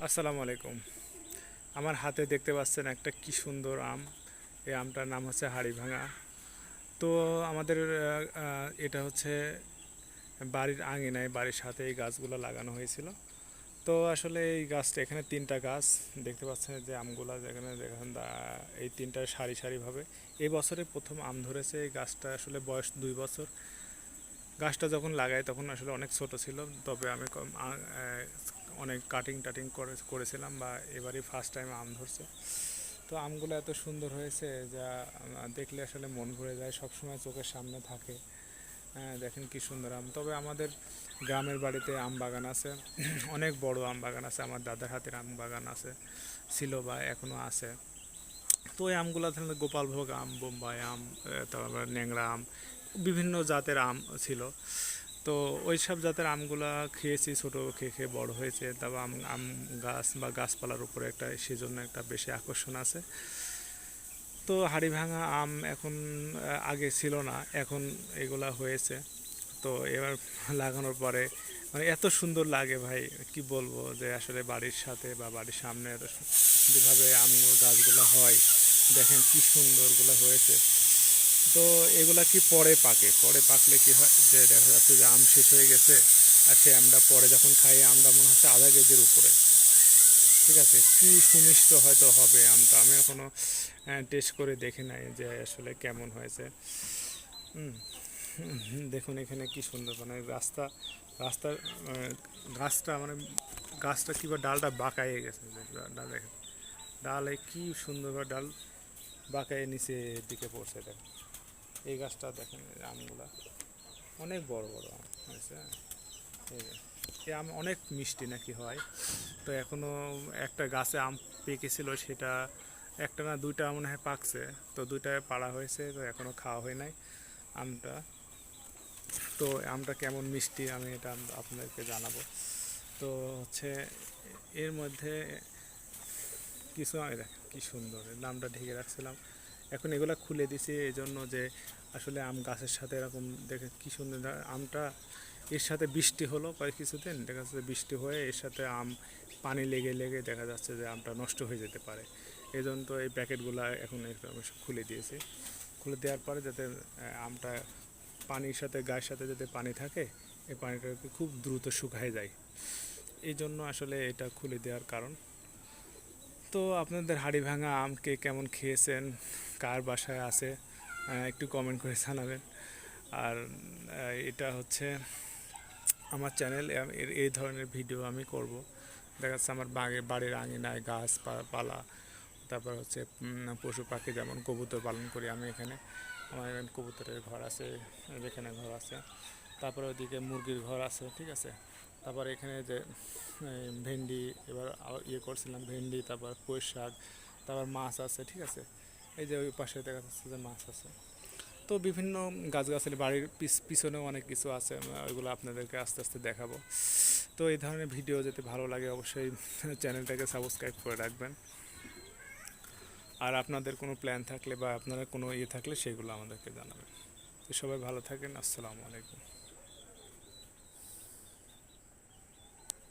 আসসালামু আলাইকুম। আমার হাতে দেখতে পাচ্ছেন একটা কি সুন্দর আম। এই আমটার নাম হচ্ছে হাড়িভাঙা। তো আমাদের এটা হচ্ছে বাড়ির আঙিনায়, বাড়ির সাথে এই গাছগুলো লাগানো হয়েছিল। তো আসলে এই গাছটা, এখানে তিনটা গাছ দেখতে পাচ্ছেন, যে আমগুলা যেখানে দেখেন এই তিনটা সারি সারিভাবে এই বছরে প্রথম আম ধরেছে। এই গাছটা আসলে বয়স 2 বছর। গাছটা যখন লাগাই তখন আসলে অনেক ছোট ছিল, তবে আমি অনেক কাটিং টাটিং করেছিলাম, বা এবারই ফার্স্ট টাইম আম ধরছে। তো আমগুলো এত সুন্দর হয়েছে যা দেখলে আসলে মন ভরে যায়, সবসময় চোখের সামনে থাকে। হ্যাঁ, দেখেন কি সুন্দর আম। তবে আমাদের গ্রামের বাড়িতে আম বাগান আছে, অনেক বড় আম বাগান আছে। আমার দাদার হাতের আম বাগান আছে, ছিল বা এখনও আছে। তো এই আমগুলো ধরেন গোপালভোগ আম, বোম্বাই আম, তারপর ন্যাংরা আম, বিভিন্ন জাতের আম ছিল। তো ওই সব জাতের আমগুলা খেয়েছি, ছোটো খেয়ে খেয়ে বড় হয়েছে। তারপর আম আম গাছ বা গাছপালার উপরে একটা সেজন্য একটা বেশি আকর্ষণ আছে। তো হাড়িভাঙা আম এখন আগে ছিল না, এখন এগুলা হয়েছে। তো এবার লাগানোর পরে মানে এত সুন্দর লাগে ভাই, কি বলবো, যে আসলে বাড়ির সাথে বা বাড়ির সামনে যেভাবে আম গাছগুলো হয়, দেখেন কি সুন্দরগুলো হয়েছে। তো এগুলা কি পরে পাকে, পরে পাকলে কি হয়, যে দেখা যাচ্ছে যে আম শেষ হয়ে গেছে, আর সেই আমটা পরে যখন খাই আমটা মনে হচ্ছে আধা কেজির উপরে। ঠিক আছে, কি সুমিষ্ট হয়তো হবে আমটা, আমি এখনও টেস্ট করে দেখি নাই যে আসলে কেমন হয়েছে। হুম, দেখুন এখানে কি সুন্দর, মানে রাস্তার গাছটা, মানে গাছটা কিংবা ডালটা বাঁকায়ে গেছে, দেখেন ডালে কি সুন্দরভাবে ডাল বাঁকায়ে নিচের দিকে পড়ছে। দেখেন এই গাছটা, দেখেন এই আমগুলা অনেক বড় বড় আম হয়েছে। এই যে, এই আম অনেক মিষ্টি নাকি হয়। তো এখনও একটা গাছে আম পেকেছিল, সেটা একটা না দুইটা মনে হয় পাকছে। তো দুইটায় পাড়া হয়েছে, তো এখনও খাওয়া হয় নাই আমটা। তো আমটা কেমন মিষ্টি আমি এটা আপনাদেরকে জানাবো। তো হচ্ছে এর মধ্যে কিছু, আমি দেখেন কি সুন্দর, এর নামটা ঢেকে রাখছিলাম, এখন এগুলা খুলে দিছি এই জন্য যে আসলে আম গাছের সাথে এরকম দেখে কি সুন্দর আমটা। এর সাথে বৃষ্টি হলো কয়েক কিছুদিন, দেখা যাচ্ছে বৃষ্টি হয়ে এর সাথে আম পানি লেগে লেগে দেখা যাচ্ছে যে আমটা নষ্ট হয়ে যেতে পারে। এই জন্য তো এই প্যাকেটগুলো এখন একটু আমি খুলে দিয়েছি। খুলে দেওয়ার পরে যাতে আমটা পানির সাথে, গায়ের সাথে যাতে পানি থাকে, এই পানিটা খুব দ্রুত শুকায় যায়। এই জন্য আসলে এটা খুলে দেওয়ার কারণ। তো আপনাদের হাড়িভাঙা আম কে কেমন খেয়েছেন, কার বাসায় আছে, একটু কমেন্ট করে জানাবেন। আর এটা হচ্ছে আমার চ্যানেল, এই ধরনের ভিডিও আমি করব। দেখা যাচ্ছে আমার বাড়ির আঙিনায় গাছপালা, তারপর হচ্ছে পশু পাখি, যেমন কবুতর পালন করি আমি এখানে। আমার এখানে কবুতরের ঘর আছে, এখানে ঘর আছে। তারপরে ওইদিকে মুরগির ঘর আছে, ঠিক আছে। তারপর এখানে যে ভেন্ডি, এবার ইয়ে করছিলাম ভেন্ডি, তারপর পুঁই শাক, তারপর মাছ আছে, ঠিক আছে। এই যে ওই পাশে দেখা যাচ্ছে যে মাছ আছে। তো বিভিন্ন গাছগাছালি বাড়ির পিছনেও অনেক কিছু আছে, ওইগুলো আপনাদেরকে আস্তে আস্তে দেখাবো। তো এই ধরনের ভিডিও যদি ভালো লাগে অবশ্যই চ্যানেলটাকে সাবস্ক্রাইব করে রাখবেন। আর আপনাদের কোনো প্ল্যান থাকলে বা আপনারা কোনো ইয়ে থাকলে সেগুলো আমাদেরকে জানাবেন। তো সবাই ভালো থাকেন, আসসালামু আলাইকুম।